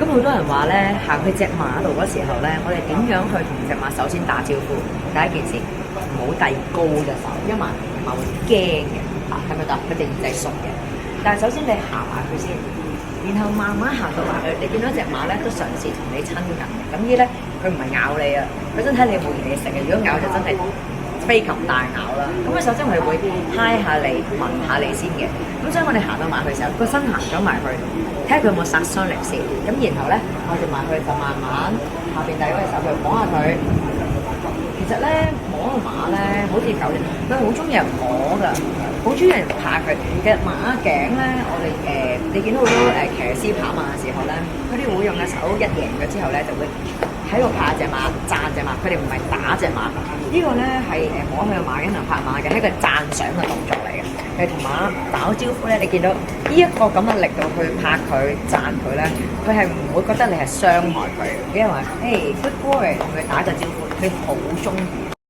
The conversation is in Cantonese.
咁好多人話咧，行去隻馬度嗰時候咧，我哋點樣去同隻馬首先打招呼？第一件事唔好遞高隻手，因為馬會驚嘅嚇，係咪得？佢哋唔使熟嘅。但係首先你行埋佢先，然後慢慢行到埋去，你見到隻馬咧都嘗試同你親近嘅，咁呢咧佢唔係咬你啊，佢真睇你冇嘢食嘅。如果咬就真係飛禽大咬啦。咁佢首先佢會揩下你、聞下你先嘅。咁所以我哋行到埋去嘅時候，個身行咗埋去，睇下佢有冇殺傷力先。咁然後咧，我哋埋去就慢慢下邊第一隻手去摸下佢。其實咧摸個馬咧，好似狗啫，佢好中意人摸㗎，好中意人拍佢。其實馬頸咧，我哋你見到好多騎師跑馬嘅時候咧，佢哋會用隻手一贏咗之後咧，就會喺度拍隻馬、讚隻馬。佢哋唔係打隻馬，呢個咧係摸佢個馬頸同拍馬嘅，係一個讚賞嘅動作嚟嘅。係同馬打招呼咧，你見到呢一個咁嘅力度去拍佢、讚佢咧，佢係唔會覺得你係傷害佢，因為話誒 good boy 同佢打個招呼，佢好中意。